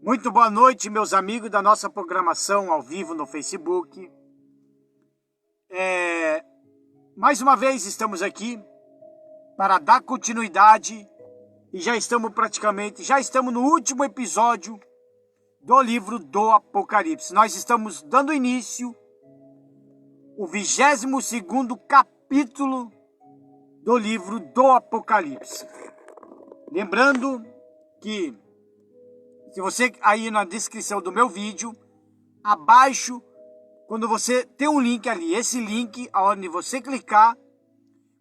Muito boa noite, meus amigos da nossa programação ao vivo no Facebook. Mais uma vez estamos aqui para dar continuidade e já estamos no último episódio do livro do Apocalipse. Nós estamos dando início ao 22º capítulo do livro do Apocalipse. Lembrando que se você aí na descrição do meu vídeo, abaixo, quando você tem um link ali, esse link, aonde você clicar,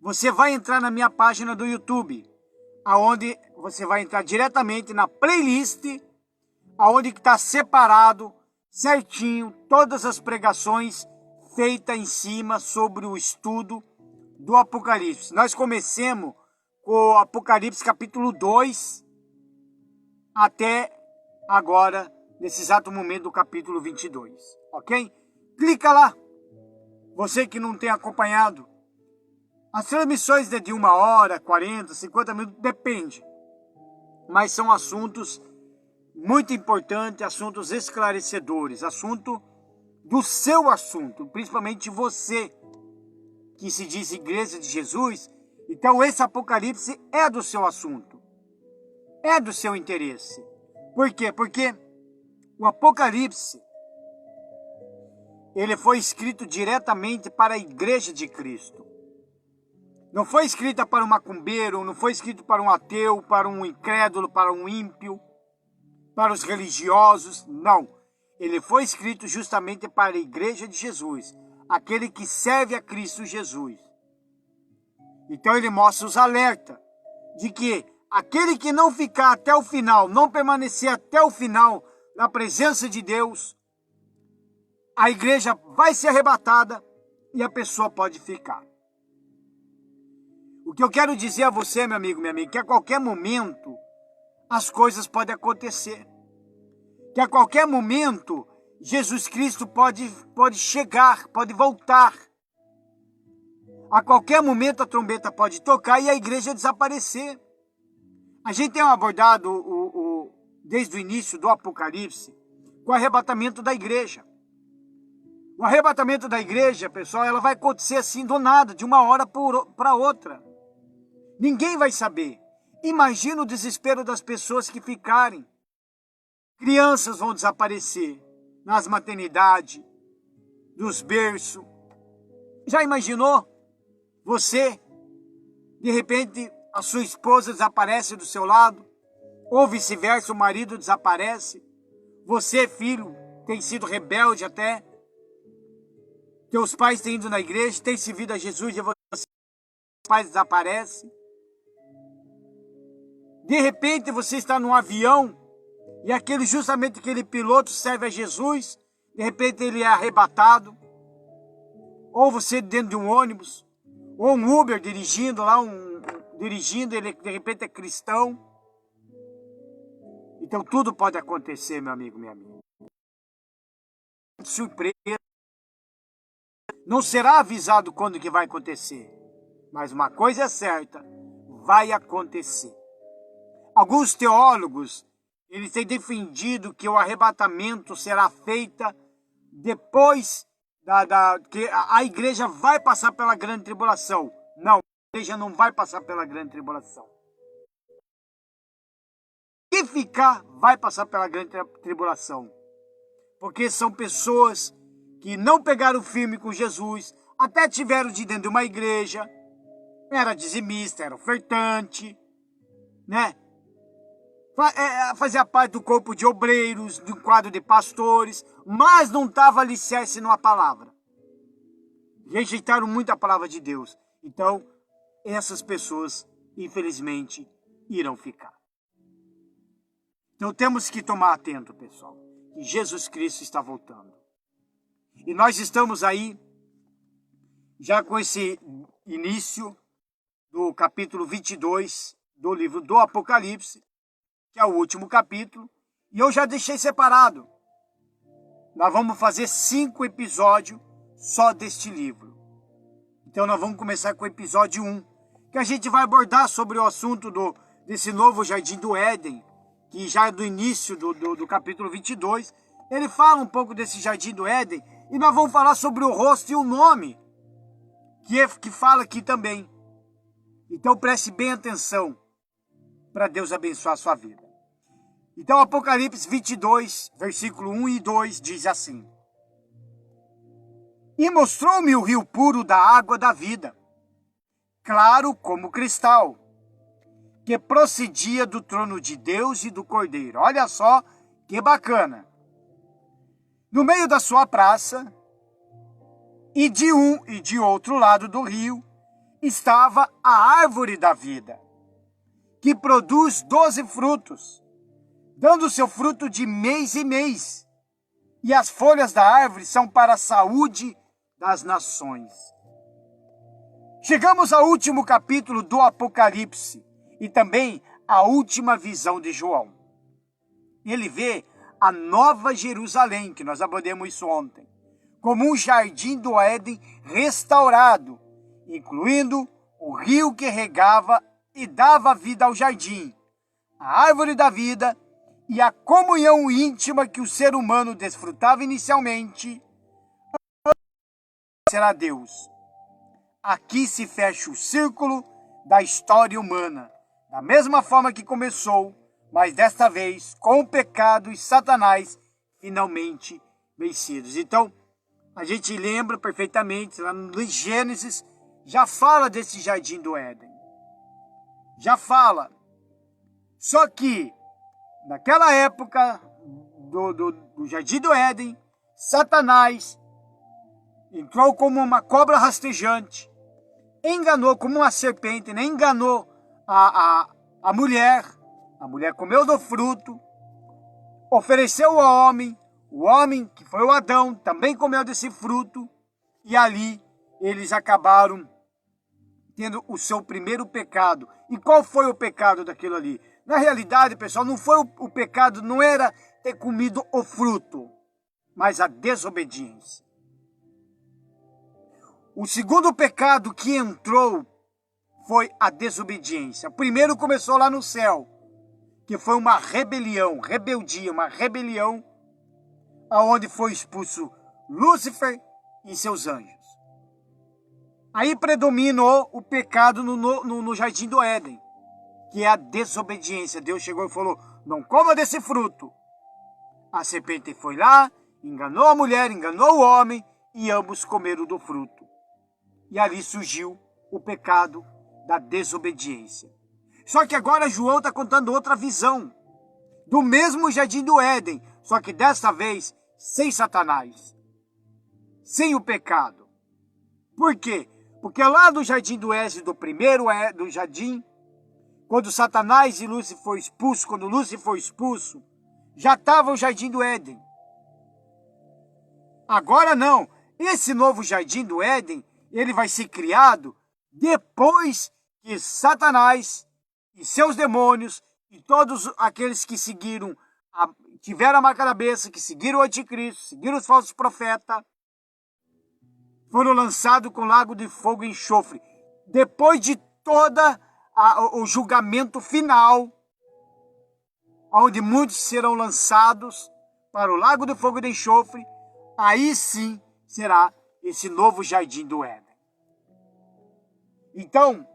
você vai entrar na minha página do YouTube, aonde você vai entrar diretamente na playlist, aonde está separado certinho todas as pregações feitas em cima sobre o estudo do Apocalipse. Nós começamos com o Apocalipse capítulo 2 até agora, nesse exato momento do capítulo 22, ok? Clica lá, você que não tem acompanhado. As transmissões de 1 hora, 40, 50 minutos, depende. Mas são assuntos muito importantes, assuntos esclarecedores, assunto do seu assunto, principalmente você que se diz Igreja de Jesus. Então esse Apocalipse é do seu assunto, é do seu interesse. Por quê? Porque o Apocalipse, ele foi escrito diretamente para a Igreja de Cristo. Não foi escrita para um macumbeiro, não foi escrito para um ateu, para um incrédulo, para um ímpio, para os religiosos, não. Ele foi escrito justamente para a Igreja de Jesus, aquele que serve a Cristo Jesus. Então ele mostra os alertas de que aquele que não ficar até o final, não permanecer até o final na presença de Deus, a igreja vai ser arrebatada e a pessoa pode ficar. O que eu quero dizer a você, meu amigo, minha amiga, que a qualquer momento as coisas podem acontecer. Que a qualquer momento Jesus Cristo pode chegar, pode voltar. A qualquer momento a trombeta pode tocar e a igreja desaparecer. A gente tem abordado desde o início do Apocalipse com o arrebatamento da igreja. O arrebatamento da igreja, pessoal, ela vai acontecer assim do nada, de uma hora para outra. Ninguém vai saber. Imagina o desespero das pessoas que ficarem. Crianças vão desaparecer nas maternidades, dos berços. Já imaginou? Você, de repente, a sua esposa desaparece do seu lado, ou vice-versa, o marido desaparece. Você, filho, tem sido rebelde até. Teus pais têm ido na igreja, têm servido a Jesus e os pais desaparecem. De repente você está num avião e justamente aquele piloto serve a Jesus, de repente ele é arrebatado. Ou você dentro de um ônibus, ou um Uber dirigindo lá, ele de repente é cristão. Então tudo pode acontecer, meu amigo, minha amiga. Surpresa. Não será avisado quando que vai acontecer. Mas uma coisa é certa, vai acontecer. Alguns teólogos, eles têm defendido que o arrebatamento será feito depois que a igreja vai passar pela grande tribulação. Não, a igreja não vai passar pela grande tribulação. Quem ficar vai passar pela grande tribulação. Porque são pessoas que não pegaram firme com Jesus, até tiveram de dentro de uma igreja, era dizimista, era ofertante, né? Fazia parte do corpo de obreiros, de um quadro de pastores, mas não estava alicerce numa palavra. Rejeitaram muito a palavra de Deus. Então, essas pessoas, infelizmente, irão ficar. Então, temos que tomar atento, pessoal, que Jesus Cristo está voltando. E nós estamos aí, já com esse início do capítulo 22 do livro do Apocalipse, que é o último capítulo, e eu já deixei separado. Nós vamos fazer 5 episódios só deste livro. Então nós vamos começar com o episódio 1, que a gente vai abordar sobre o assunto desse novo Jardim do Éden, que já do início do capítulo 22, ele fala um pouco desse jardim do Éden, e nós vamos falar sobre o rosto e o nome, que fala aqui também. Então preste bem atenção, para Deus abençoar a sua vida. Então Apocalipse 22, versículo 1 e 2 diz assim: E mostrou-me o rio puro da água da vida, claro como cristal, que procedia do trono de Deus e do Cordeiro. Olha só que bacana. No meio da sua praça, e de um e de outro lado do rio, estava a árvore da vida, que produz 12 frutos, dando seu fruto de mês em mês. E as folhas da árvore são para a saúde das nações. Chegamos ao último capítulo do Apocalipse e também à última visão de João. Ele vê a Nova Jerusalém, que nós abordamos isso ontem, como um jardim do Éden restaurado, incluindo o rio que regava e dava vida ao jardim, a árvore da vida e a comunhão íntima que o ser humano desfrutava inicialmente, será Deus. Aqui se fecha o círculo da história humana, da mesma forma que começou, mas desta vez com o pecado e Satanás finalmente vencidos. Então, a gente lembra perfeitamente, lá no Gênesis, já fala desse jardim do Éden. Já fala. Só que, naquela época do jardim do Éden, Satanás entrou como uma cobra rastejante, enganou como uma serpente, né? Enganou a mulher. A mulher comeu do fruto, ofereceu ao homem, o homem, que foi o Adão, também comeu desse fruto, e ali eles acabaram tendo o seu primeiro pecado. E qual foi o pecado daquilo ali? Na realidade, pessoal, não foi o pecado, não era ter comido o fruto, mas a desobediência. O segundo pecado que entrou foi a desobediência. O primeiro começou lá no céu, que foi uma rebelião, uma rebelião, aonde foi expulso Lúcifer e seus anjos. Aí predominou o pecado no jardim do Éden, que é a desobediência. Deus chegou e falou, não coma desse fruto. A serpente foi lá, enganou a mulher, enganou o homem, e ambos comeram do fruto. E ali surgiu o pecado da desobediência. Só que agora João está contando outra visão, do mesmo jardim do Éden, só que desta vez sem Satanás, sem o pecado. Por quê? Porque lá no jardim do Éden, do primeiro do jardim, quando Satanás e Lúcifer foram expulsos, quando Lúcifer foi expulso, já estava o jardim do Éden. Agora não. Esse novo jardim do Éden, ele vai ser criado depois que Satanás e seus demônios e todos aqueles que seguiram, tiveram a marca da besta, que seguiram o anticristo, seguiram os falsos profetas, foram lançados com lago de fogo e enxofre. Depois de toda o julgamento final, onde muitos serão lançados para o lago de fogo e de enxofre, aí sim será esse novo jardim do Éden. Então,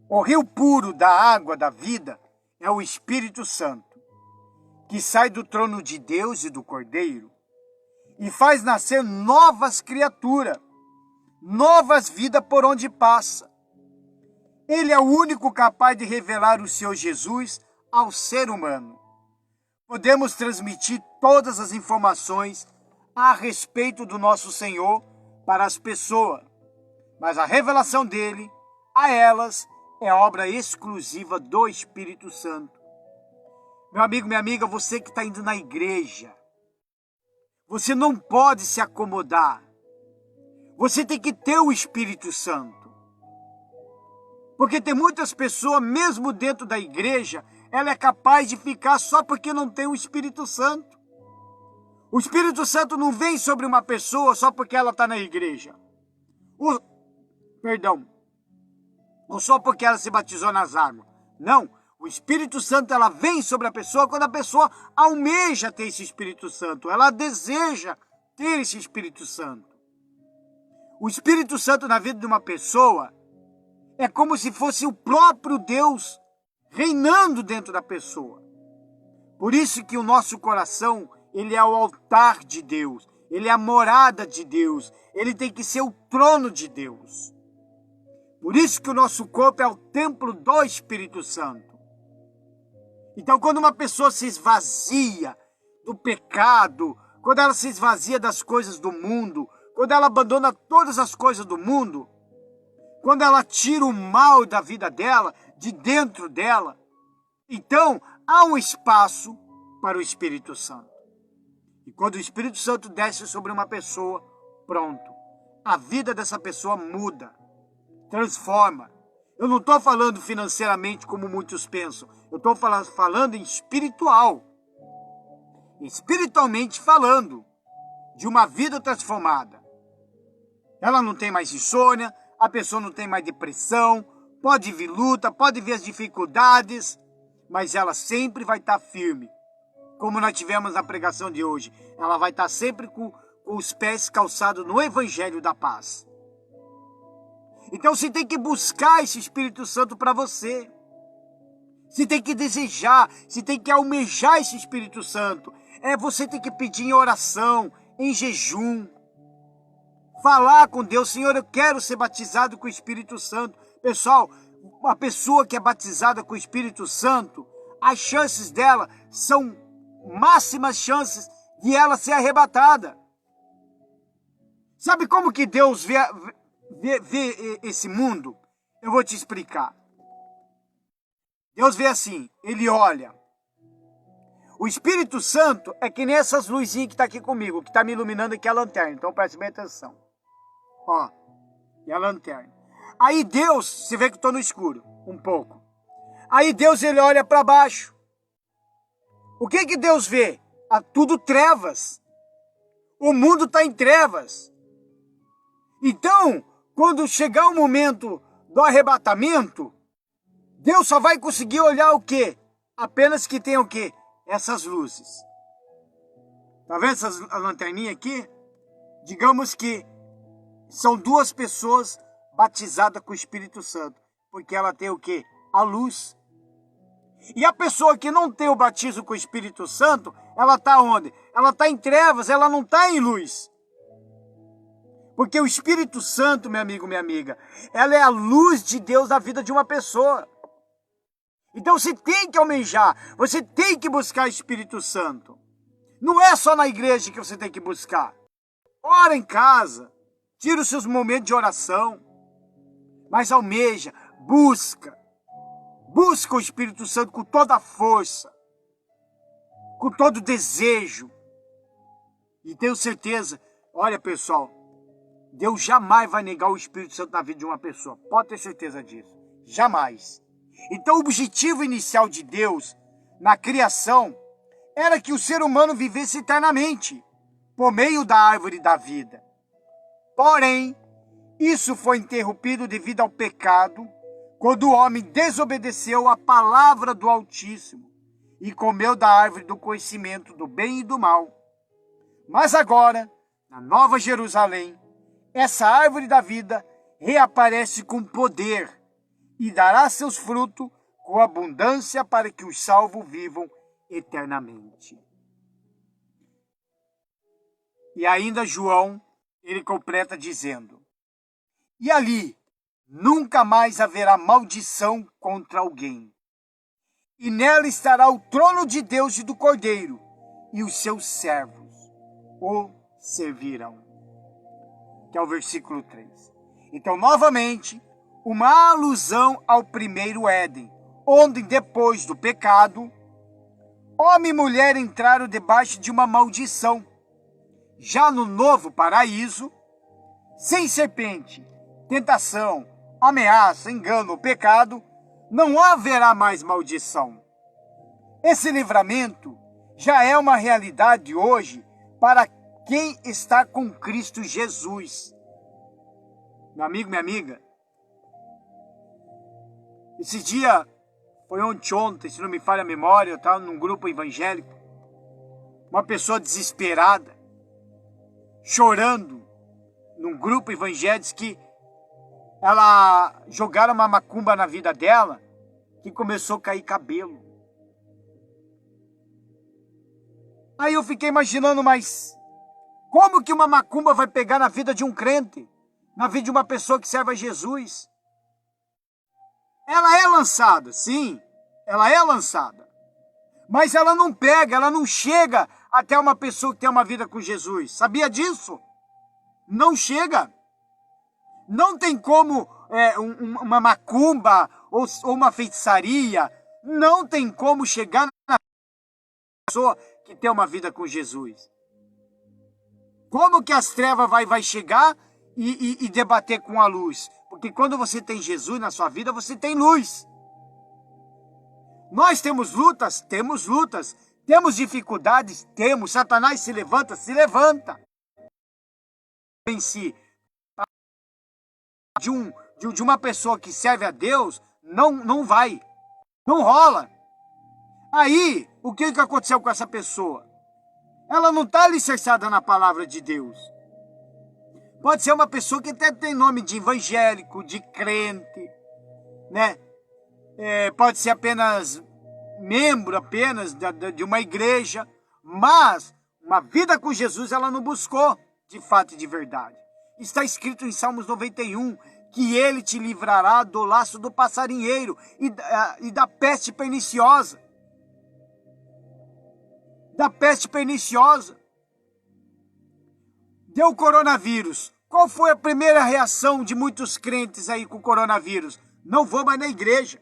o rio puro da água da vida é o Espírito Santo, que sai do trono de Deus e do Cordeiro e faz nascer novas criaturas, novas vidas por onde passa. Ele é o único capaz de revelar o seu Jesus ao ser humano. Podemos transmitir todas as informações a respeito do nosso Senhor para as pessoas, mas a revelação dele a elas é obra exclusiva do Espírito Santo. Meu amigo, minha amiga, você que está indo na igreja, você não pode se acomodar. Você tem que ter o Espírito Santo. Porque tem muitas pessoas, mesmo dentro da igreja, ela é capaz de ficar só porque não tem o Espírito Santo. O Espírito Santo não vem sobre uma pessoa só porque ela está na igreja. Ou só porque ela se batizou nas águas. Não, O Espírito Santo, ela vem sobre a pessoa quando a pessoa almeja ter esse Espírito Santo. Ela deseja ter esse Espírito Santo. O Espírito Santo na vida de uma pessoa é como se fosse o próprio Deus reinando dentro da pessoa. Por isso que o nosso coração, ele é o altar de Deus. Ele é a morada de Deus. Ele tem que ser o trono de Deus. Por isso que o nosso corpo é o templo do Espírito Santo. Então, quando uma pessoa se esvazia do pecado, quando ela se esvazia das coisas do mundo, quando ela abandona todas as coisas do mundo, quando ela tira o mal da vida dela, de dentro dela, então há um espaço para o Espírito Santo. E quando o Espírito Santo desce sobre uma pessoa, pronto, a vida dessa pessoa muda, transforma. Eu não estou falando financeiramente como muitos pensam. Eu estou falando em espiritual. Espiritualmente falando, de uma vida transformada. Ela não tem mais insônia, a pessoa não tem mais depressão, pode vir luta, pode vir as dificuldades, mas ela sempre vai estar firme. Como nós tivemos na pregação de hoje, ela vai estar sempre com os pés calçados no Evangelho da Paz. Então você tem que buscar esse Espírito Santo para você. Você tem que desejar, você tem que almejar esse Espírito Santo. Você tem que pedir em oração, em jejum. Falar com Deus, Senhor, eu quero ser batizado com o Espírito Santo. Pessoal, uma pessoa que é batizada com o Espírito Santo, as chances dela são máximas chances de ela ser arrebatada. Sabe como que Deus vê esse mundo? Eu vou te explicar. Deus vê assim, ele olha. O Espírito Santo é que nem essas luzinhas que está aqui comigo, que está me iluminando aqui a lanterna. Então preste bem atenção. Ó, e a lanterna. Aí Deus, você vê que eu estou no escuro, um pouco. Aí Deus, ele olha para baixo. O que que Deus vê? Tudo trevas. O mundo está em trevas. Então, quando chegar o momento do arrebatamento, Deus só vai conseguir olhar o quê? Apenas que tem o quê? Essas luzes. Tá vendo essas lanterninhas aqui? Digamos que são duas pessoas batizadas com o Espírito Santo. Porque ela tem o quê? A luz. E a pessoa que não tem o batismo com o Espírito Santo, ela está onde? Ela está em trevas, ela não está em luz. Porque o Espírito Santo, meu amigo, minha amiga, ela é a luz de Deus na vida de uma pessoa. Então você tem que almejar, você tem que buscar o Espírito Santo. Não é só na igreja que você tem que buscar. Ora em casa, tira os seus momentos de oração, mas almeja, busca. Busca o Espírito Santo com toda a força, com todo o desejo. E tenho certeza, olha pessoal, Deus jamais vai negar o Espírito Santo na vida de uma pessoa. Pode ter certeza disso. Jamais. Então o objetivo inicial de Deus na criação era que o ser humano vivesse eternamente por meio da árvore da vida. Porém, isso foi interrompido devido ao pecado, quando o homem desobedeceu à palavra do Altíssimo e comeu da árvore do conhecimento do bem e do mal. Mas agora, na Nova Jerusalém, essa árvore da vida reaparece com poder e dará seus frutos com abundância para que os salvos vivam eternamente. E ainda João, ele completa dizendo: e ali nunca mais haverá maldição contra alguém. E nela estará o trono de Deus e do Cordeiro, e os seus servos o servirão. Que é o versículo 3. Então, novamente, uma alusão ao primeiro Éden, onde depois do pecado, homem e mulher entraram debaixo de uma maldição. Já no novo paraíso, sem serpente, tentação, ameaça, engano ou pecado, não haverá mais maldição. Esse livramento já é uma realidade hoje para quem está com Cristo Jesus. Meu amigo, minha amiga, esse dia foi ontem, se não me falha a memória, eu estava num grupo evangélico, uma pessoa desesperada, chorando, num grupo evangélico, que ela jogaram uma macumba na vida dela, que começou a cair cabelo. Aí eu fiquei imaginando, mas como que uma macumba vai pegar na vida de um crente? Na vida de uma pessoa que serve a Jesus? Ela é lançada, sim, ela é lançada. Mas ela não pega, ela não chega até uma pessoa que tem uma vida com Jesus. Sabia disso? Não chega. Não tem como uma macumba ou uma feitiçaria, não tem como chegar na pessoa que tem uma vida com Jesus. Como que as trevas vai chegar e debater com a luz? Porque quando você tem Jesus na sua vida, você tem luz. Nós temos lutas? Temos lutas. Temos dificuldades? Temos. Satanás se levanta? Se levanta. Em si, de uma pessoa que serve a Deus, não vai. Não rola. Aí, o que aconteceu com essa pessoa? Ela não está alicerçada na palavra de Deus. Pode ser uma pessoa que até tem nome de evangélico, de crente, né? Pode ser apenas membro de uma igreja, mas uma vida com Jesus ela não buscou de fato e de verdade. Está escrito em Salmos 91 que ele te livrará do laço do passarinheiro e da peste perniciosa. Da peste perniciosa. Deu coronavírus. Qual foi a primeira reação de muitos crentes aí com o coronavírus? Não vou mais na igreja.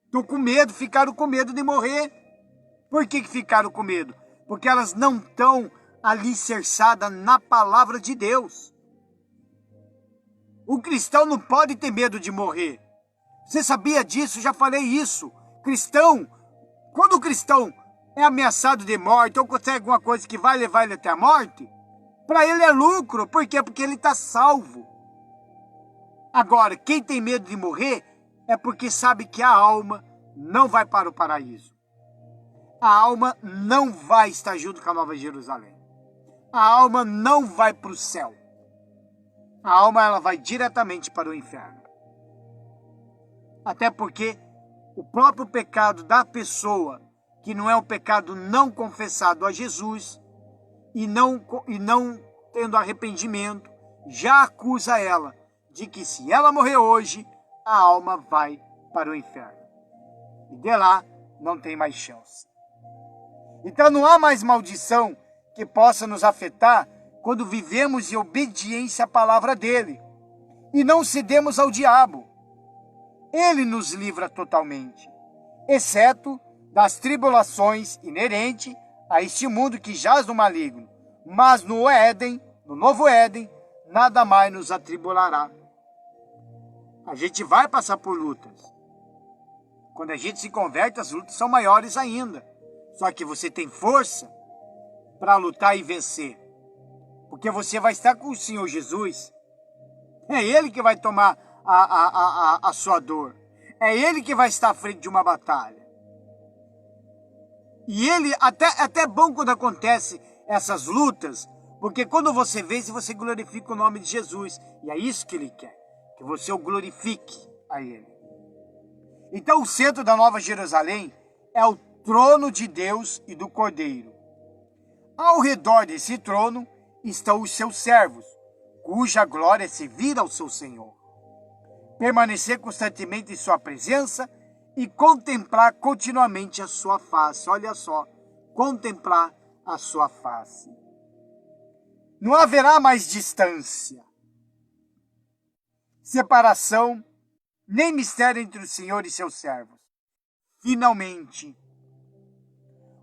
Estou com medo, ficaram com medo de morrer. Por que ficaram com medo? Porque elas não estão alicerçadas na palavra de Deus. O cristão não pode ter medo de morrer. Você sabia disso? Já falei isso. Quando o cristão é ameaçado de morte ou consegue alguma coisa que vai levar ele até a morte, para ele é lucro. Por quê? Porque ele está salvo. Agora, quem tem medo de morrer é porque sabe que a alma não vai para o paraíso. A alma não vai estar junto com a Nova Jerusalém. A alma não vai para o céu. A alma ela vai diretamente para o inferno. Até porque o próprio pecado da pessoa, que não é um pecado não confessado a Jesus, e não tendo arrependimento, já acusa ela de que se ela morrer hoje, a alma vai para o inferno. E de lá não tem mais chance. Então não há mais maldição que possa nos afetar quando vivemos em obediência à palavra dele e não cedemos ao diabo. Ele nos livra totalmente, exceto das tribulações inerentes a este mundo que jaz no maligno. Mas no novo Éden, nada mais nos atribulará. A gente vai passar por lutas. Quando a gente se converte, as lutas são maiores ainda. Só que você tem força para lutar e vencer. Porque você vai estar com o Senhor Jesus. É Ele que vai tomar a sua dor. É Ele que vai estar à frente de uma batalha. E Ele, até é bom quando acontece essas lutas, porque quando você vence, você glorifica o nome de Jesus. E é isso que Ele quer, que você o glorifique a Ele. Então o centro da Nova Jerusalém é o trono de Deus e do Cordeiro. Ao redor desse trono estão os seus servos, cuja glória é servir ao seu Senhor. Permanecer constantemente em sua presença e contemplar continuamente a sua face. Olha só, contemplar a sua face. Não haverá mais distância, separação, nem mistério entre o Senhor e seus servos. Finalmente,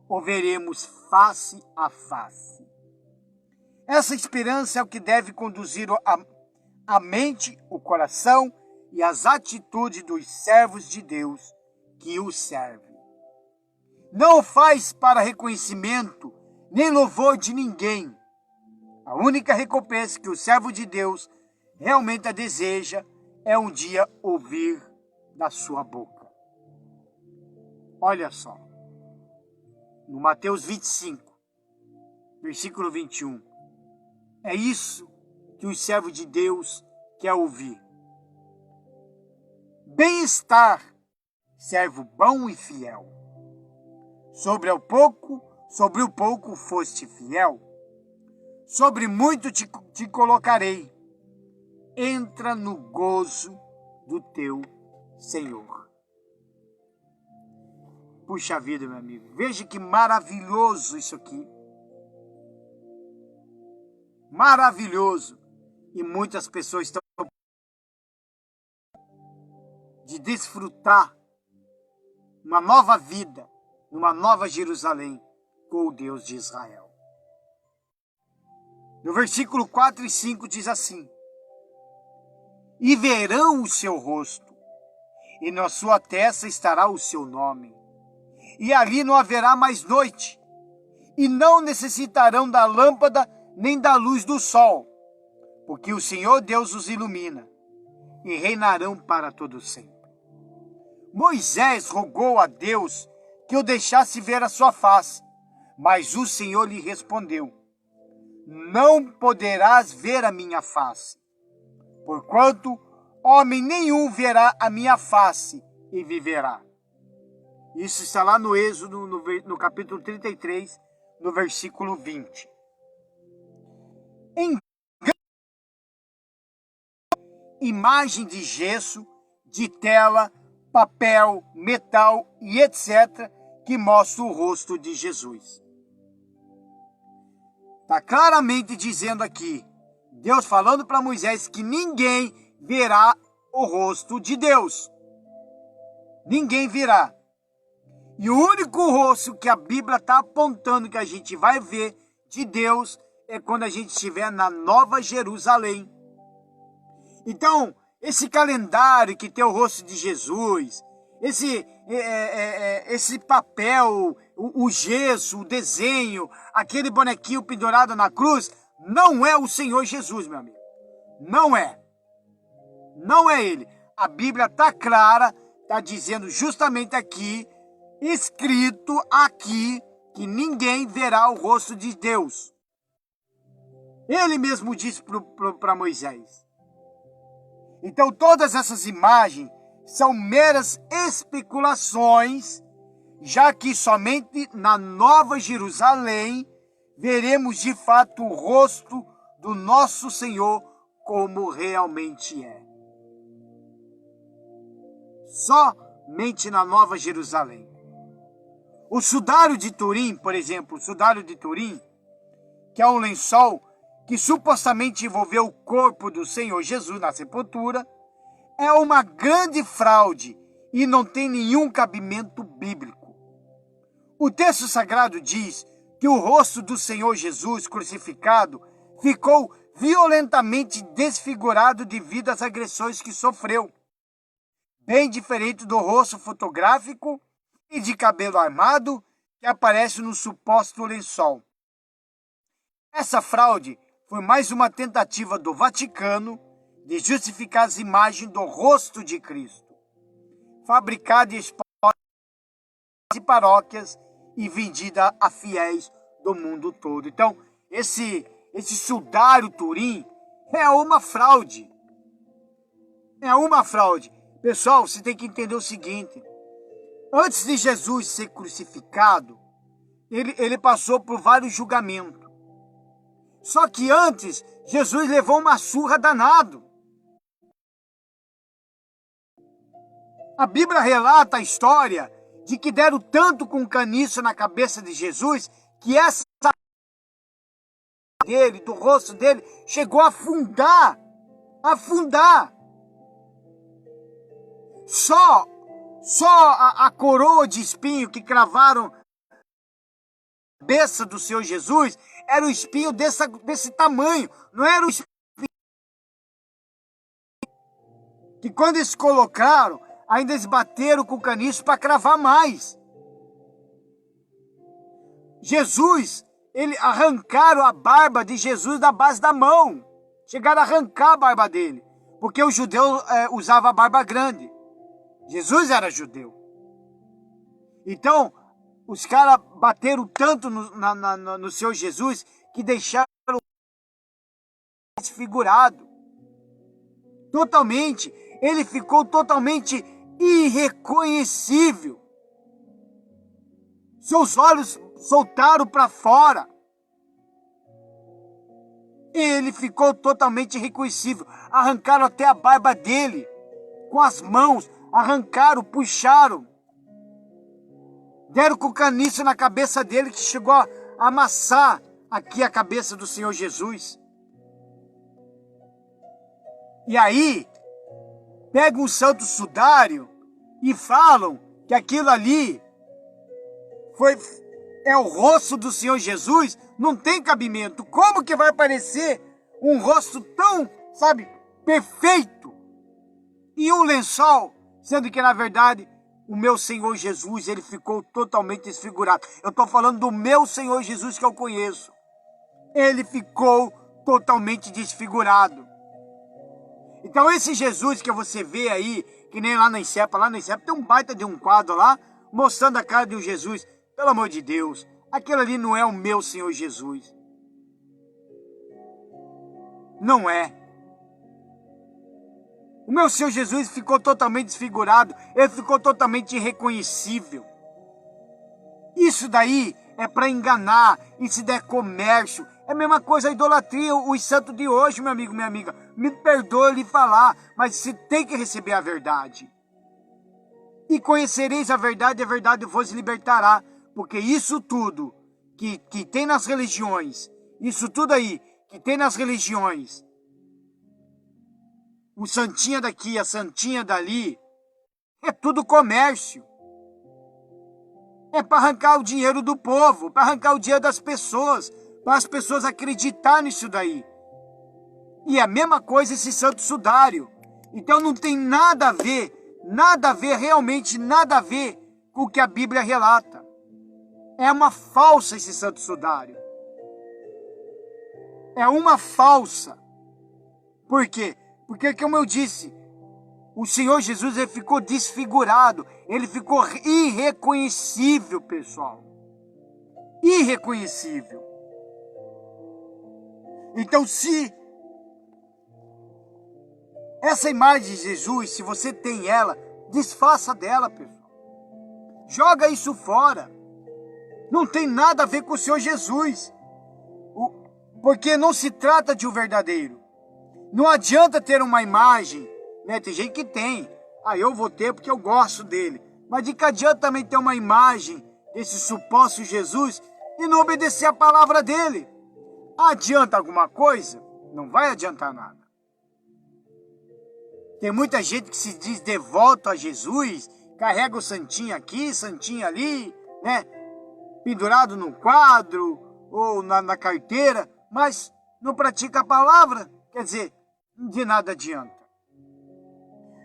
o veremos face a face. Essa esperança é o que deve conduzir a mente, o coração e as atitudes dos servos de Deus que o servem. Não o faz para reconhecimento nem louvor de ninguém. A única recompensa que o servo de Deus realmente deseja é um dia ouvir da sua boca: Olha só, no Mateus 25, versículo 21. É isso que o servo de Deus quer ouvir. Bem-estar, servo bom e fiel. Sobre o pouco foste fiel, sobre muito te colocarei. Entra no gozo do teu Senhor. Puxa vida, meu amigo, veja que maravilhoso isso aqui. Maravilhoso. E muitas pessoas estão de desfrutar uma nova vida, numa nova Jerusalém com o Deus de Israel. No versículo 4 e 5 diz assim: E verão o seu rosto, e na sua testa estará o seu nome. E ali não haverá mais noite, e não necessitarão da lâmpada nem da luz do sol, porque o Senhor Deus os ilumina, e reinarão para todo sempre. Moisés rogou a Deus que o deixasse ver a sua face, mas o Senhor lhe respondeu: Não poderás ver a minha face, porquanto homem nenhum verá a minha face e viverá. Isso está lá no Êxodo, no capítulo 33, no versículo 20. Em imagem de gesso, de tela, papel, metal e etc., que mostra o rosto de Jesus. Está claramente dizendo aqui, Deus falando para Moisés que ninguém verá o rosto de Deus. Ninguém verá. E o único rosto que a Bíblia está apontando que a gente vai ver de Deus é quando a gente estiver na Nova Jerusalém. Então, esse calendário que tem o rosto de Jesus, esse papel, o gesso, o desenho, aquele bonequinho pendurado na cruz, não é o Senhor Jesus, meu amigo. Não é. Não é ele. A Bíblia está clara, está dizendo justamente aqui, escrito aqui, que ninguém verá o rosto de Deus. Ele mesmo disse para Moisés. Então todas essas imagens são meras especulações, já que somente na Nova Jerusalém veremos de fato o rosto do nosso Senhor como realmente é. Somente na Nova Jerusalém. O sudário de Turim, por exemplo, o sudário de Turim, que é um lençol que supostamente envolveu o corpo do Senhor Jesus na sepultura, é uma grande fraude e não tem nenhum cabimento bíblico. O texto sagrado diz que o rosto do Senhor Jesus crucificado ficou violentamente desfigurado devido às agressões que sofreu, bem diferente do rosto fotográfico e de cabelo armado que aparece no suposto lençol. Essa fraude foi mais uma tentativa do Vaticano de justificar as imagens do rosto de Cristo, fabricada em e paróquias e vendida a fiéis do mundo todo. Então, esse sudário Turim é uma fraude. É uma fraude. Pessoal, você tem que entender o seguinte. Antes de Jesus ser crucificado, ele passou por vários julgamentos. Só que antes, Jesus levou uma surra danado. A Bíblia relata a história de que deram tanto com caniço na cabeça de Jesus, que essa dele, do rosto dele, chegou a afundar. Afundar. Só a coroa de espinho que cravaram na cabeça do Senhor Jesus era um espinho desse tamanho. Não era um espinho que quando eles colocaram, ainda eles bateram com o caniço para cravar mais. Jesus, arrancaram a barba de Jesus da base da mão. Chegaram a arrancar a barba dele, porque o judeu usava a barba grande. Jesus era judeu. Então, os caras bateram tanto no Senhor Jesus que deixaram desfigurado. Totalmente. Ele ficou totalmente irreconhecível. Seus olhos soltaram para fora. Ele ficou totalmente irreconhecível. Arrancaram até a barba dele com as mãos. Arrancaram, puxaram. Deram com caniço na cabeça dele que chegou a amassar aqui a cabeça do Senhor Jesus. E aí, pegam um santo sudário e falam que aquilo ali é o rosto do Senhor Jesus. Não tem cabimento. Como que vai aparecer um rosto tão, perfeito e um lençol, sendo que na verdade o meu Senhor Jesus, ele ficou totalmente desfigurado. Eu estou falando do meu Senhor Jesus que eu conheço. Ele ficou totalmente desfigurado. Então esse Jesus que você vê aí, que nem lá na Insepa tem um baita de um quadro lá, mostrando a cara de um Jesus. Pelo amor de Deus, aquilo ali não é o meu Senhor Jesus. Não é. O meu Senhor Jesus ficou totalmente desfigurado, ele ficou totalmente irreconhecível. Isso daí é para enganar, isso daí é comércio. É a mesma coisa a idolatria, os santos de hoje, meu amigo, minha amiga. Me perdoe lhe falar, mas você tem que receber a verdade. E conhecereis a verdade vos libertará. Porque isso tudo que tem nas religiões, isso tudo aí que tem nas religiões, o santinha daqui, a santinha dali, é tudo comércio. É para arrancar o dinheiro do povo, para arrancar o dinheiro das pessoas, para as pessoas acreditarem nisso daí. E é a mesma coisa esse santo sudário. Então não tem nada a ver, realmente nada a ver com o que a Bíblia relata. É uma falsa esse santo sudário. É uma falsa. Por quê? Porque, como eu disse, o Senhor Jesus ele ficou desfigurado. Ele ficou irreconhecível, pessoal. Irreconhecível. Então, se essa imagem de Jesus, se você tem ela, desfaça dela, pessoal. Joga isso fora. Não tem nada a ver com o Senhor Jesus. Porque não se trata de um verdadeiro. Não adianta ter uma imagem, né? Tem gente que tem. Eu vou ter porque eu gosto dele. Mas de que adianta também ter uma imagem desse suposto Jesus e não obedecer a palavra dele? Adianta alguma coisa? Não vai adiantar nada. Tem muita gente que se diz devoto a Jesus, carrega o santinho aqui, santinho ali, né? Pendurado no quadro ou na carteira, mas não pratica a palavra, quer dizer, de nada adianta.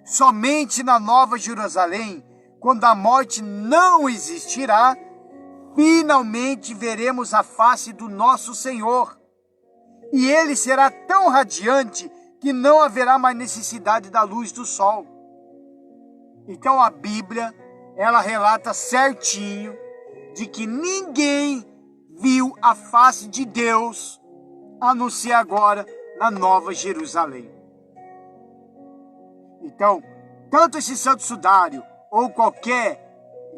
Somente na Nova Jerusalém, quando a morte não existirá, finalmente veremos a face do nosso Senhor. E ele será tão radiante que não haverá mais necessidade da luz do sol. Então a Bíblia, ela relata certinho de que ninguém viu a face de Deus, a não ser agora na Nova Jerusalém. Então, tanto esse santo sudário, ou qualquer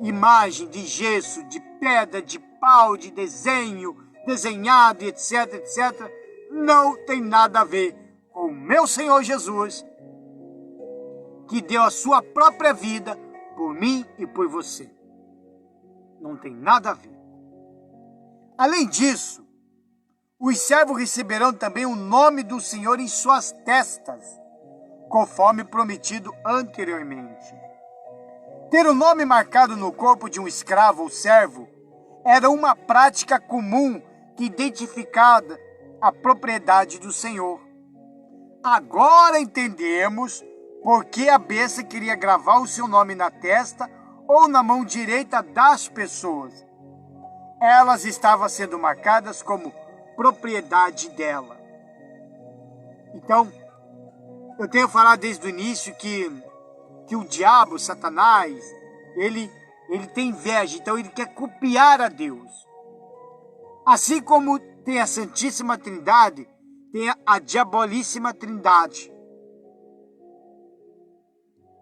imagem de gesso, de pedra, de pau, de desenho, desenhado, etc., etc., não tem nada a ver com o meu Senhor Jesus, que deu a sua própria vida por mim e por você. Não tem nada a ver. Além disso, os servos receberão também o nome do Senhor em suas testas, conforme prometido anteriormente. Ter o nome marcado no corpo de um escravo ou servo era uma prática comum que identificava a propriedade do Senhor. Agora entendemos por que a besta queria gravar o seu nome na testa ou na mão direita das pessoas. Elas estavam sendo marcadas como propriedade dela. Então, eu tenho falado desde o início que o diabo, Satanás, ele Ele tem inveja, então ele quer copiar a Deus. Assim como tem a Santíssima Trindade, tem a Diabolíssima Trindade.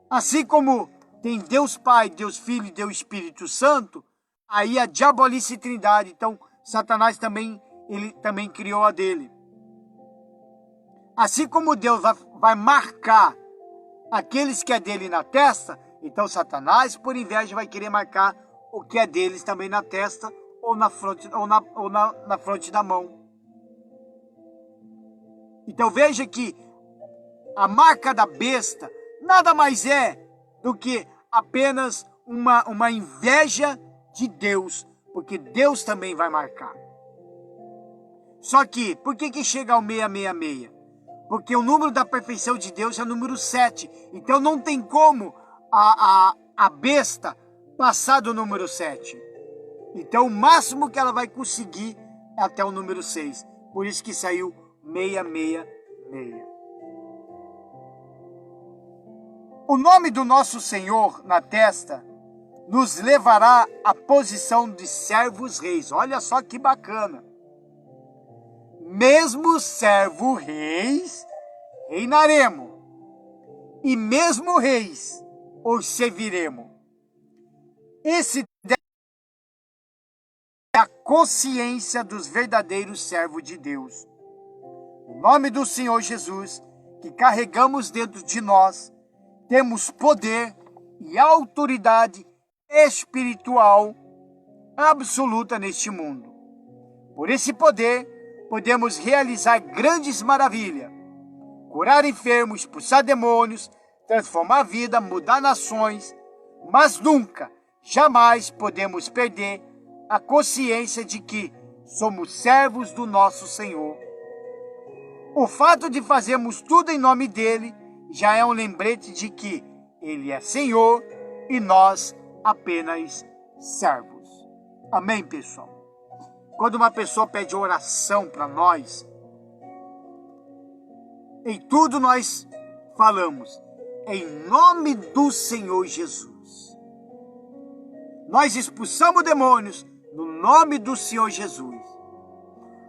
Assim como tem Deus Pai, Deus Filho e Deus Espírito Santo, aí a Diabolíssima Trindade. Então, Satanás ele também criou a dele. Assim como Deus vai marcar aqueles que é dele na testa, então Satanás, por inveja, vai querer marcar o que é deles também na testa ou na fronte, na fronte da mão. Então veja que a marca da besta nada mais é do que apenas uma inveja de Deus, porque Deus também vai marcar. Só que, por que chega ao 666? Porque o número da perfeição de Deus é o número 7. Então não tem como a besta passar do número 7. Então o máximo que ela vai conseguir é até o número 6. Por isso que saiu 666. O nome do nosso Senhor na testa nos levará à posição de servos reis. Olha só que bacana. Mesmo servo reis, reinaremos. E mesmo reis, os serviremos. Esse é a consciência dos verdadeiros servos de Deus. O nome do Senhor Jesus, que carregamos dentro de nós, temos poder e autoridade espiritual absoluta neste mundo. Por esse poder, podemos realizar grandes maravilhas, curar enfermos, expulsar demônios, transformar a vida, mudar nações, mas nunca, jamais podemos perder a consciência de que somos servos do nosso Senhor. O fato de fazermos tudo em nome dele já é um lembrete de que ele é Senhor e nós apenas servos. Amém, pessoal? Quando uma pessoa pede oração para nós, em tudo nós falamos, em nome do Senhor Jesus. Nós expulsamos demônios no nome do Senhor Jesus.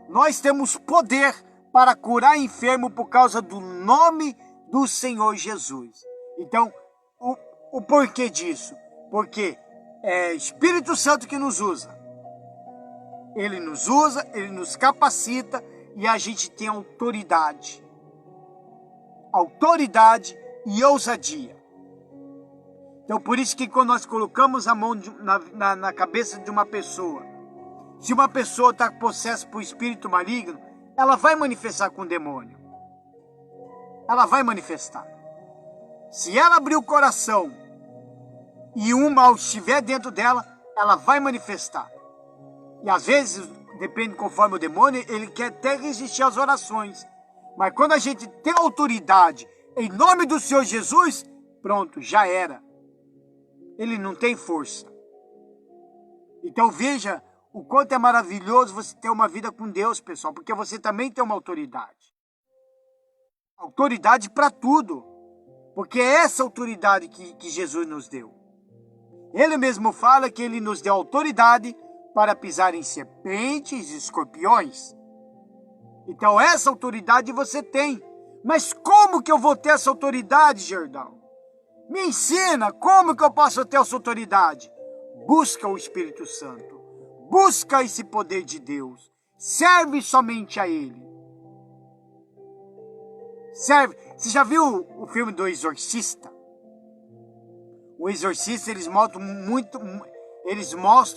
Nós temos poder para curar enfermo por causa do nome do Senhor Jesus. Então, o porquê disso? Porque é Espírito Santo que nos usa. Ele nos usa, ele nos capacita e a gente tem autoridade. Autoridade e ousadia. Então, por isso que quando nós colocamos a mão na cabeça de uma pessoa, se uma pessoa está possessa por espírito maligno, ela vai manifestar com o demônio. Ela vai manifestar. Se ela abrir o coração e um mal estiver dentro dela, ela vai manifestar. E às vezes, depende conforme o demônio, ele quer até resistir às orações. Mas quando a gente tem autoridade em nome do Senhor Jesus, pronto, já era. Ele não tem força. Então veja o quanto é maravilhoso você ter uma vida com Deus, pessoal, porque você também tem uma autoridade. Autoridade para tudo. Porque é essa autoridade que Jesus nos deu. Ele mesmo fala que ele nos deu autoridade para pisar em serpentes e escorpiões. Então essa autoridade você tem. Mas como que eu vou ter essa autoridade, Gerdau? Me ensina como que eu posso ter essa autoridade. Busca o Espírito Santo. Busca esse poder de Deus. Serve somente a Ele. Serve. Você já viu o filme do Exorcista? O Exorcista, eles mostram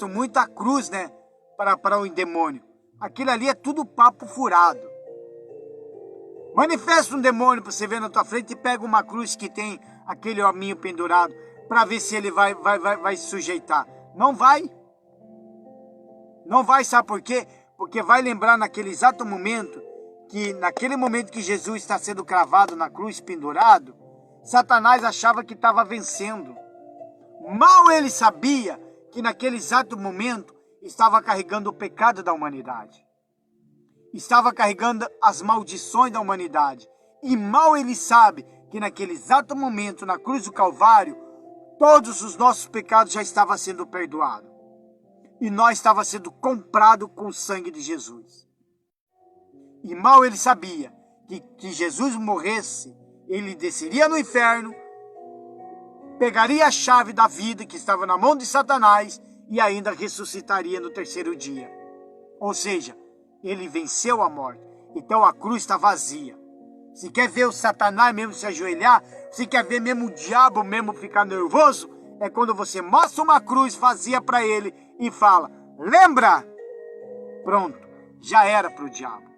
muito a cruz, né? Para o demônio. Aquilo ali é tudo papo furado. Manifesta um demônio para você ver na tua frente e pega uma cruz que tem aquele hominho pendurado para ver se ele vai se sujeitar. Não vai. Não vai, sabe por quê? Porque vai lembrar naquele exato momento naquele momento que Jesus está sendo cravado na cruz, pendurado, Satanás achava que estava vencendo. Mal ele sabia que naquele exato momento estava carregando o pecado da humanidade. Estava carregando as maldições da humanidade. E mal ele sabe que naquele exato momento, na cruz do Calvário, todos os nossos pecados já estavam sendo perdoados. E nós estávamos sendo comprados com o sangue de Jesus. E mal ele sabia que Jesus morresse, ele desceria no inferno, pegaria a chave da vida que estava na mão de Satanás e ainda ressuscitaria no terceiro dia. Ou seja, ele venceu a morte. Então a cruz está vazia. Se quer ver o Satanás mesmo se ajoelhar, se quer ver mesmo o diabo mesmo ficar nervoso, é quando você mostra uma cruz vazia para ele e fala, lembra? Pronto, já era para o diabo.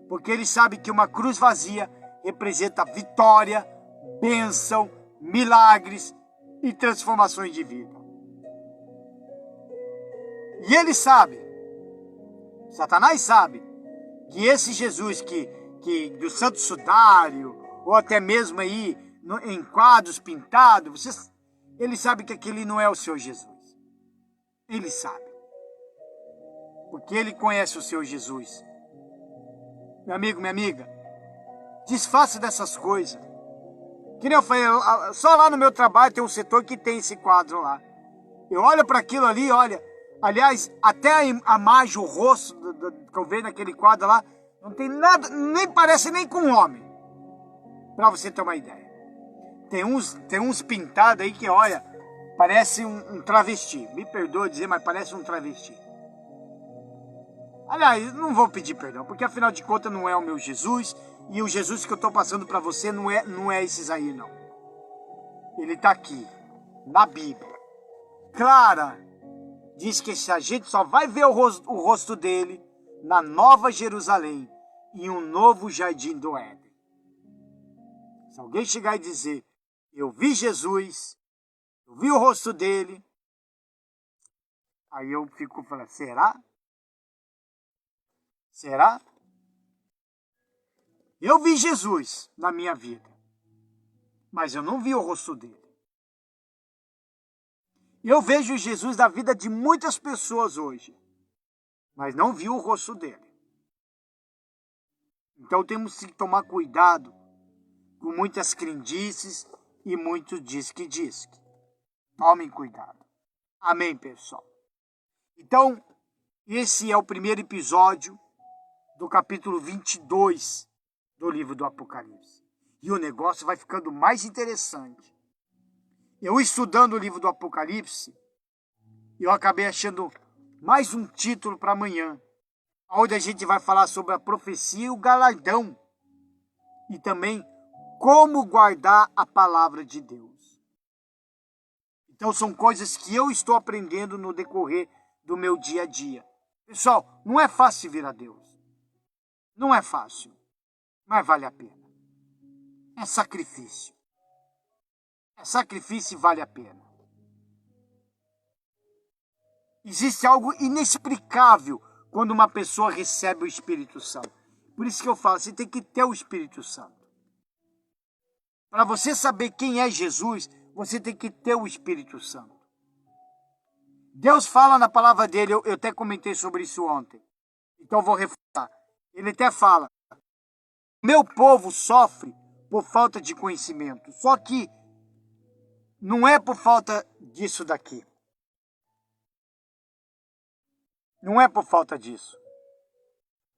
Porque ele sabe que uma cruz vazia representa vitória, bênção, milagres e transformações de vida. E ele sabe, Satanás sabe, que esse Jesus que do Santo Sudário, ou até mesmo aí em quadros pintados, ele sabe que aquele não é o seu Jesus. Ele sabe. Porque ele conhece o seu Jesus. Meu amigo, minha amiga, desfaça dessas coisas. Que nem eu falei, só lá no meu trabalho tem um setor que tem esse quadro lá. Eu olho para aquilo ali, olha. Aliás, até a imagem, o rosto que eu vejo naquele quadro lá, não tem nada, nem parece nem com um homem. Para você ter uma ideia. Tem uns pintados aí que, olha, parece um travesti. Me perdoa dizer, mas parece um travesti. Aliás, não vou pedir perdão, porque afinal de contas não é o meu Jesus. E o Jesus que eu estou passando para você não é esses aí, não. Ele está aqui, na Bíblia. Clara diz que a gente só vai ver o rosto dele na Nova Jerusalém, em um novo jardim do Éden. Se alguém chegar e dizer, eu vi Jesus, eu vi o rosto dele, aí eu fico falando, será? Será? Eu vi Jesus na minha vida, mas eu não vi o rosto dele. Eu vejo Jesus na vida de muitas pessoas hoje, mas não vi o rosto dele. Então temos que tomar cuidado com muitas crendices e muito diz-que-diz-que. Tomem cuidado. Amém, pessoal? Então, esse é o primeiro episódio do capítulo 22 do livro do Apocalipse. E o negócio vai ficando mais interessante. Eu estudando o livro do Apocalipse, eu acabei achando mais um título para amanhã, onde a gente vai falar sobre a profecia e o galardão, e também como guardar a palavra de Deus. Então são coisas que eu estou aprendendo no decorrer do meu dia a dia. Pessoal, não é fácil servir a Deus. Não é fácil, mas vale a pena. É sacrifício. É sacrifício e vale a pena. Existe algo inexplicável quando uma pessoa recebe o Espírito Santo. Por isso que eu falo, você tem que ter o Espírito Santo. Para você saber quem é Jesus, você tem que ter o Espírito Santo. Deus fala na palavra dele, eu até comentei sobre isso ontem. Então eu vou reforçar. Ele até fala, meu povo sofre por falta de conhecimento. Só que não é por falta disso daqui. Não é por falta disso.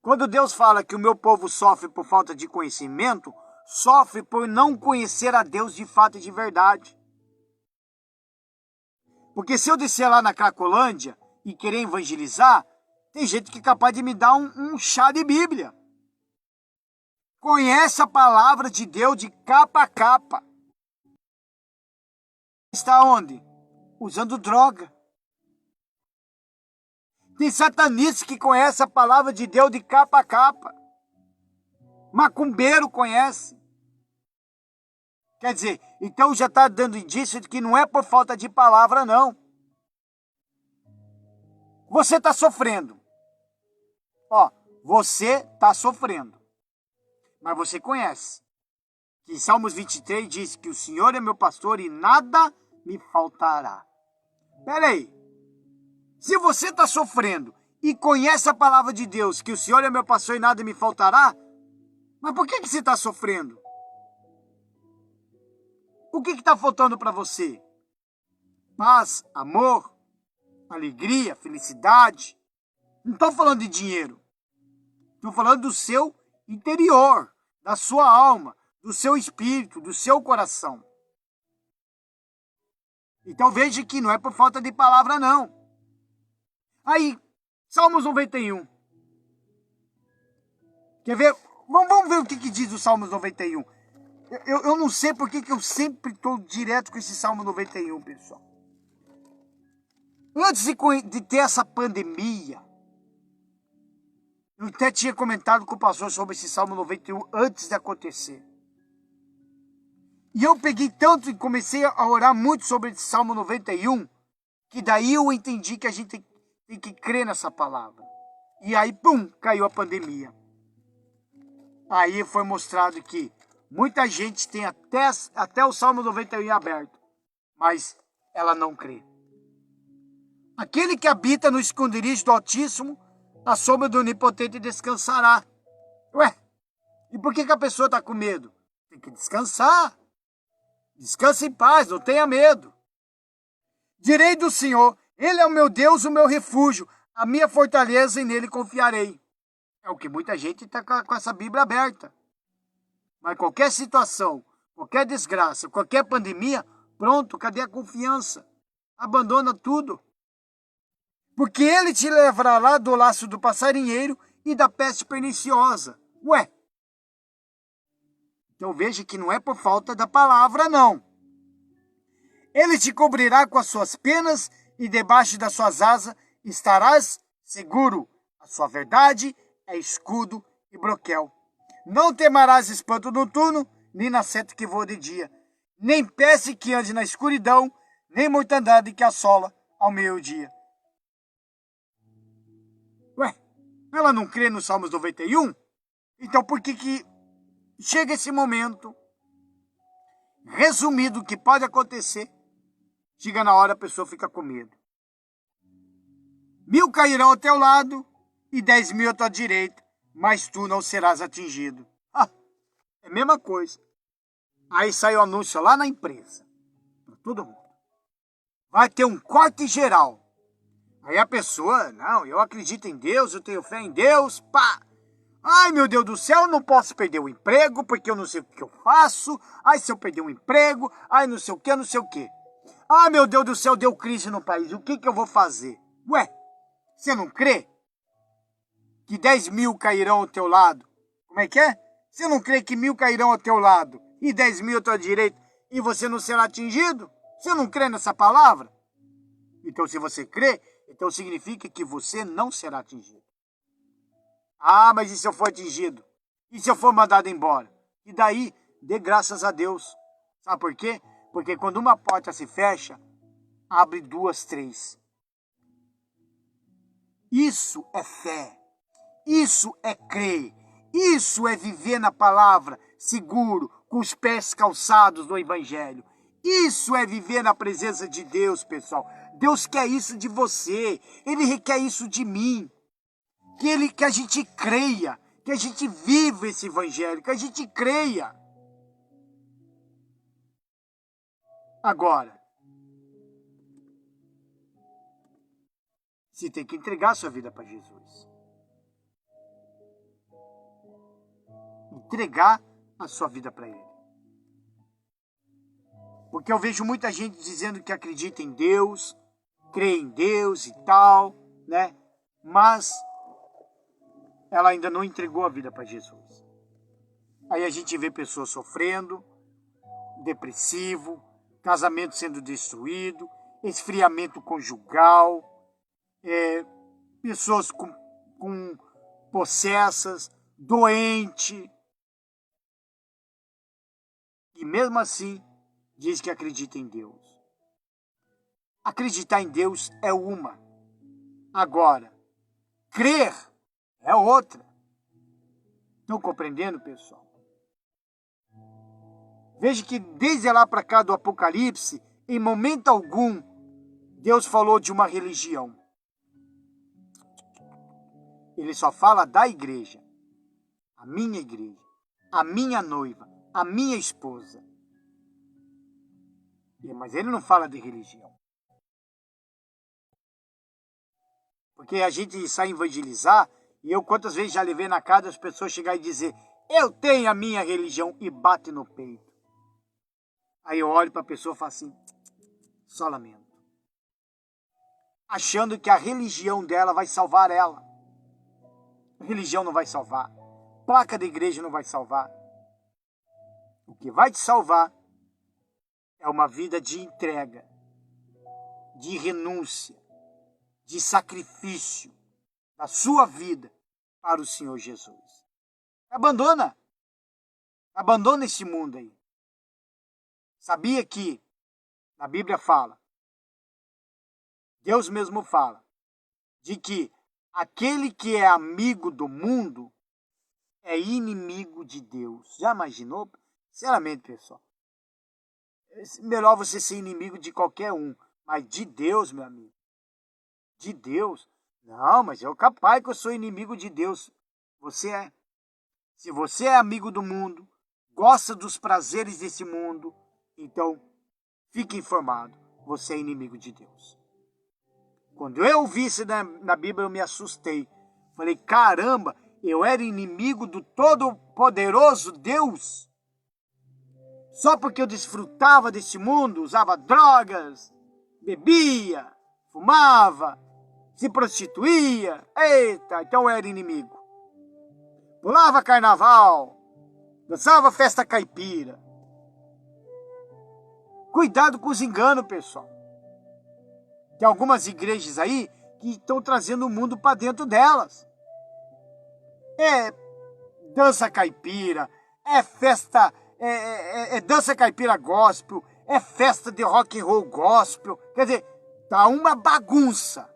Quando Deus fala que o meu povo sofre por falta de conhecimento, sofre por não conhecer a Deus de fato e de verdade. Porque se eu descer lá na Cracolândia e querer evangelizar, tem gente que é capaz de me dar um chá de Bíblia. Conhece a palavra de Deus de capa a capa. Está onde? Usando droga. Tem satanistas que conhecem a palavra de Deus de capa a capa. Macumbeiro conhece. Quer dizer, então já está dando indício de que não é por falta de palavra, não. Você está sofrendo. Ó, você está sofrendo. Mas você conhece. Que em Salmos 23 diz que o Senhor é meu pastor e nada me faltará. Espera aí. Se você está sofrendo e conhece a palavra de Deus, que o Senhor é meu pastor e nada me faltará, mas por que você está sofrendo? O que está faltando para você? paz, amor, alegria, felicidade. Não estou falando de dinheiro. Estou falando do seu interior, da sua alma, do seu espírito, do seu coração. Então veja que não é por falta de palavra, não. Aí, Salmos 91. Quer ver? Vamos ver o que diz o Salmos 91. Eu não sei por que eu sempre estou direto com esse Salmo 91, pessoal. Antes de ter essa pandemia, eu até tinha comentado com o pastor sobre esse Salmo 91 antes de acontecer. E eu peguei tanto e comecei a orar muito sobre esse Salmo 91, que daí eu entendi que a gente tem que crer nessa palavra. E aí, pum, caiu a pandemia. Aí foi mostrado que muita gente tem até o Salmo 91 aberto, mas ela não crê. Aquele que habita no esconderijo do Altíssimo, a sombra do Onipotente descansará. Ué, e por que a pessoa está com medo? Tem que descansar. Descanse em paz, não tenha medo. Direi do Senhor, Ele é o meu Deus, o meu refúgio, a minha fortaleza e nele confiarei. É o que muita gente está com essa Bíblia aberta. Mas qualquer situação, qualquer desgraça, qualquer pandemia, pronto, cadê a confiança? Abandona tudo. Porque ele te levará lá do laço do passarinheiro e da peste perniciosa. Ué, então veja que não é por falta da palavra, não. Ele te cobrirá com as suas penas e debaixo das suas asas estarás seguro. A sua verdade é escudo e broquel. Não temerás espanto noturno, nem na seta que voa de dia, nem peste que ande na escuridão, nem mortandade que assola ao meio-dia. Ué, ela não crê no Salmos 91? Então por que chega esse momento, resumido o que pode acontecer, chega na hora a pessoa fica com medo. 1000 cairão ao teu lado e 10.000 à tua direita, mas tu não serás atingido. É a mesma coisa. Aí sai o anúncio lá na empresa, para todo mundo. Vai ter um corte geral. Aí a pessoa, não, eu acredito em Deus, eu tenho fé em Deus, pá. Ai, meu Deus do céu, eu não posso perder o emprego, porque eu não sei o que eu faço. Ai, se eu perder o emprego, ai, não sei o que, não sei o que. Ai, meu Deus do céu, deu crise no país, o que eu vou fazer? Ué, você não crê que 10.000 cairão ao teu lado? Como é que é? Você não crê que 1.000 cairão ao teu lado e 10.000 à tua direita e você não será atingido? Você não crê nessa palavra? Então, se você crê, então significa que você não será atingido. Ah, mas e se eu for atingido? E se eu for mandado embora? E daí, dê graças a Deus. Sabe por quê? Porque quando uma porta se fecha, abre 2, 3. Isso é fé. Isso é crer. Isso é viver na palavra, seguro, com os pés calçados no Evangelho. Isso é viver na presença de Deus, pessoal. Deus quer isso de você. Ele requer isso de mim. Que a gente creia, que a gente viva esse Evangelho, que a gente creia. Agora, você tem que entregar a sua vida para Jesus. Entregar a sua vida para Ele. Porque eu vejo muita gente dizendo que acredita em Deus, crê em Deus e tal, né? Mas ela ainda não entregou a vida para Jesus. Aí a gente vê pessoas sofrendo, depressivo, casamento sendo destruído, esfriamento conjugal, pessoas com possessas, doente. E mesmo assim, diz que acredita em Deus. Acreditar em Deus é uma. Agora, crer é outra. Estão compreendendo, pessoal? Veja que desde lá para cá do Apocalipse, em momento algum, Deus falou de uma religião. Ele só fala da igreja. A minha igreja. A minha noiva. A minha esposa. Mas ele não fala de religião. Porque a gente sai evangelizar, e eu quantas vezes já levei na casa as pessoas chegar e dizer, eu tenho a minha religião, e bate no peito. Aí eu olho para a pessoa e falo assim, só lamento. Achando que a religião dela vai salvar ela. A religião não vai salvar. Placa da igreja não vai salvar. O que vai te salvar é uma vida de entrega, de renúncia, de sacrifício da sua vida para o Senhor Jesus. Abandona esse mundo aí. Sabia que na Bíblia fala, Deus mesmo fala, de que aquele que é amigo do mundo é inimigo de Deus. Já imaginou? Sinceramente, pessoal. Melhor você ser inimigo de qualquer um, mas de Deus, meu amigo. De Deus. Não, mas eu capaz que eu sou inimigo de Deus. Você é. Se você é amigo do mundo, gosta dos prazeres desse mundo, então fique informado, você é inimigo de Deus. Quando eu vi isso na Bíblia, eu me assustei. Falei, caramba, eu era inimigo do Todo-Poderoso Deus. Só porque eu desfrutava desse mundo, usava drogas, bebia, fumava, se prostituía. Eita, então eu era inimigo. Pulava carnaval, dançava festa caipira. Cuidado com os enganos, pessoal. Tem algumas igrejas aí que estão trazendo o mundo para dentro delas. É dança caipira, é festa, é dança caipira gospel, é festa de rock and roll gospel. Quer dizer, tá uma bagunça.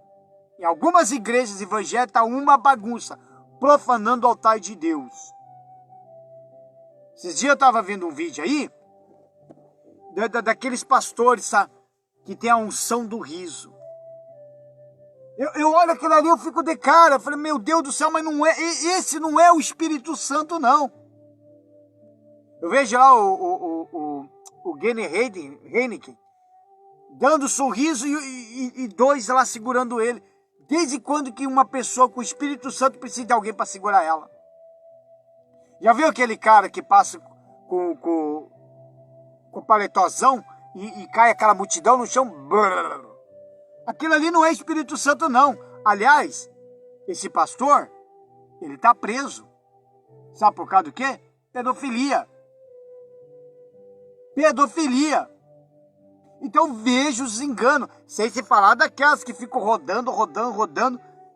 Em algumas igrejas evangélicas tá uma bagunça, profanando o altar de Deus. Esses dias eu estava vendo um vídeo aí, daqueles pastores, sabe, que tem a unção do riso. Eu olho aquilo ali, eu fico de cara, eu falei, meu Deus do céu, mas não é, esse não é o Espírito Santo, não. Eu vejo lá o Gene Heineken dando sorriso e dois lá segurando ele. Desde quando que uma pessoa com o Espírito Santo precisa de alguém para segurar ela? Já viu aquele cara que passa com o paletozão e cai aquela multidão no chão? Brrr. Aquilo ali não é Espírito Santo, não. Aliás, esse pastor, ele está preso. Sabe por causa do quê? Pedofilia. Pedofilia. Então veja os enganos. Sem se falar daquelas que ficam rodando,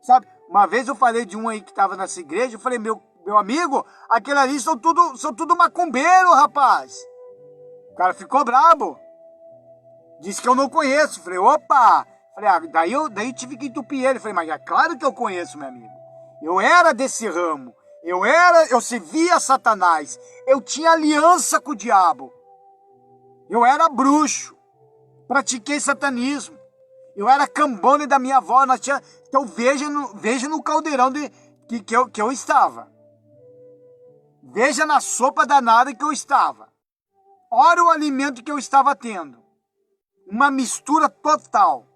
sabe? Uma vez eu falei de um aí que estava nessa igreja, eu falei, meu amigo, aquele ali são tudo macumbeiro, rapaz. O cara ficou brabo. Disse que eu não conheço. Falei, opa! Falei, daí eu tive que entupir ele. Falei, mas é claro que eu conheço, meu amigo. Eu era desse ramo. Eu servia Satanás. Eu tinha aliança com o diabo. Eu era bruxo. Pratiquei satanismo. Eu era cambone da minha avó. Então veja no caldeirão que eu estava. Veja na sopa danada que eu estava. Olha o alimento que eu estava tendo. Uma mistura total.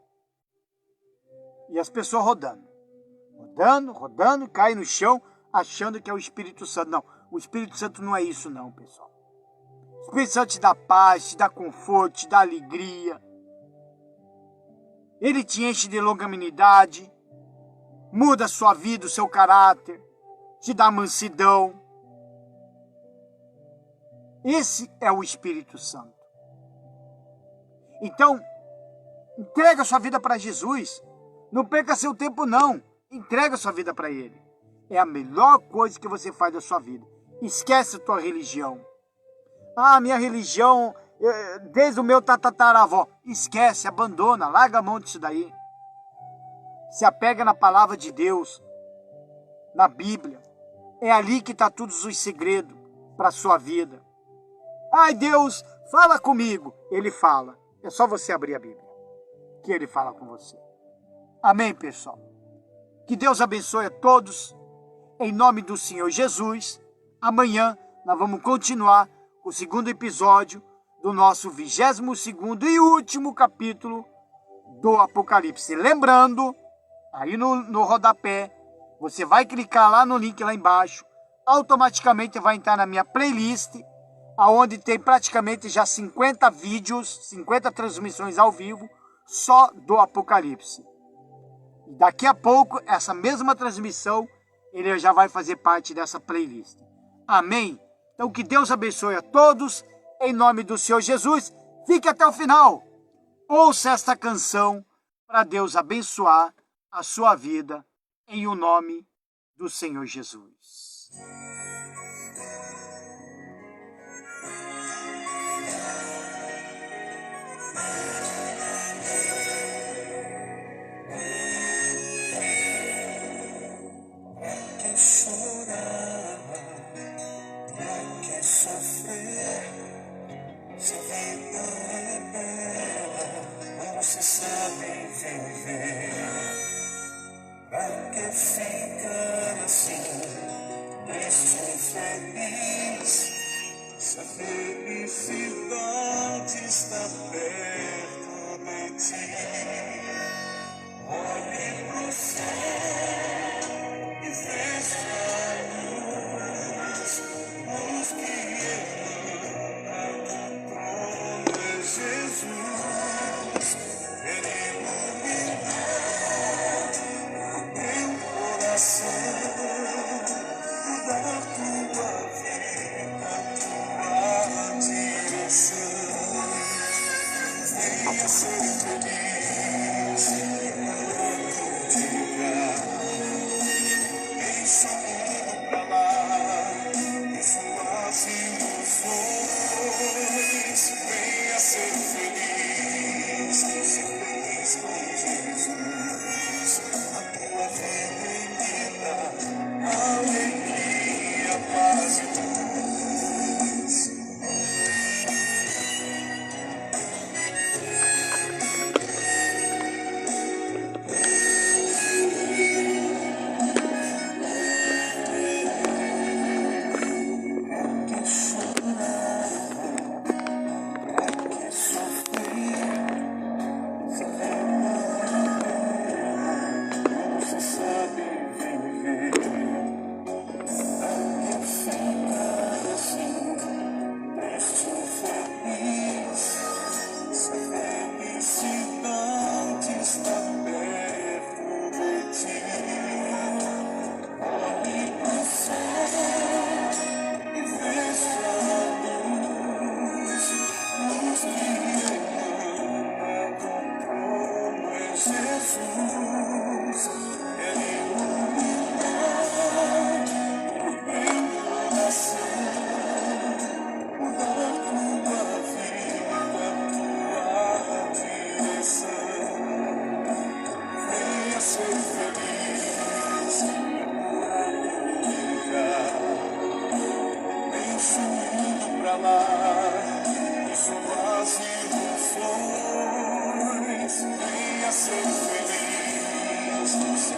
E as pessoas rodando, caem no chão, achando que é o Espírito Santo. Não, o Espírito Santo não é isso não, pessoal. O Espírito Santo te dá paz, te dá conforto, te dá alegria. Ele te enche de longanimidade, muda a sua vida, o seu caráter, te dá mansidão. Esse é o Espírito Santo. Então, entrega a sua vida para Jesus. Não perca seu tempo, não. Entrega a sua vida para Ele. É a melhor coisa que você faz da sua vida. Esquece a tua religião. Ah, minha religião, desde o meu tataravó. Esquece, abandona, larga a mão disso daí. Se apega na palavra de Deus, na Bíblia. É ali que está todos os segredos para a sua vida. Ai, Deus, fala comigo. Ele fala. É só você abrir a Bíblia, que Ele fala com você. Amém, pessoal? Que Deus abençoe a todos. Em nome do Senhor Jesus. Amanhã nós vamos continuar o segundo episódio do nosso 22º e último capítulo do Apocalipse. Lembrando Aí no rodapé, você vai clicar lá no link lá embaixo, automaticamente vai entrar na minha playlist, aonde tem praticamente já 50 vídeos, 50 transmissões ao vivo, só do Apocalipse. E daqui a pouco, essa mesma transmissão, ele já vai fazer parte dessa playlist. Amém? Então que Deus abençoe a todos, em nome do Senhor Jesus. Fique até o final. Ouça esta canção para Deus abençoar a sua vida, em o nome do Senhor Jesus. Quem chorar, quem sofrer, se a vida é bela, não se sabe viver. Pra que ficar assim, triste e feliz, se a felicidade está perto de ti? Olhe pro céu e veja a luz, luz que emana do trono é Jesus. Ele iluminar teu coração, mudar tua vida, tua direção. Venha ser feliz, deixa o mundo pra lá e suas ilusões. Venha ser feliz com Jesus. A tua vida ilumina, alegria, paz e luz. Quem chorar, quem sofrer, se a vida não se sabe viver. Pra que ficar assim, triste ou feliz, se a felicidade está perto de ti? Olhe pro céu e veja a luz, luz que emana do trono é Jesus. Ele iluminar o teu coração, mudar tua vida, tua direção. Venha ser feliz, deixa o mundo pra lá e suas ilusões. Venha ser feliz com Jesus.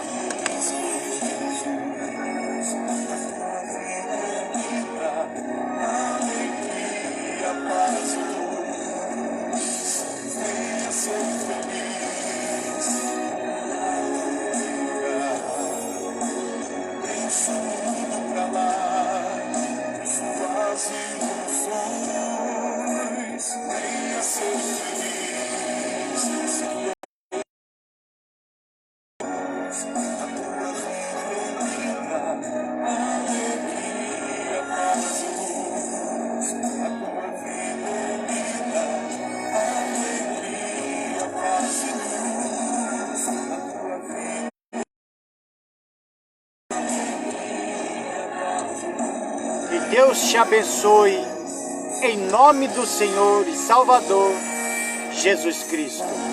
A tua vida é linda, alegria, paz e luz. Venha ser feliz, deixa o mundo pra lá e suas ilusões. Venha ser feliz com Jesus. A tua vida é linda, alegria, paz e luz. A tua vida é linda, alegria, paz e luz. A tua vida Que Deus te abençoe, em nome do Senhor e Salvador Jesus Cristo.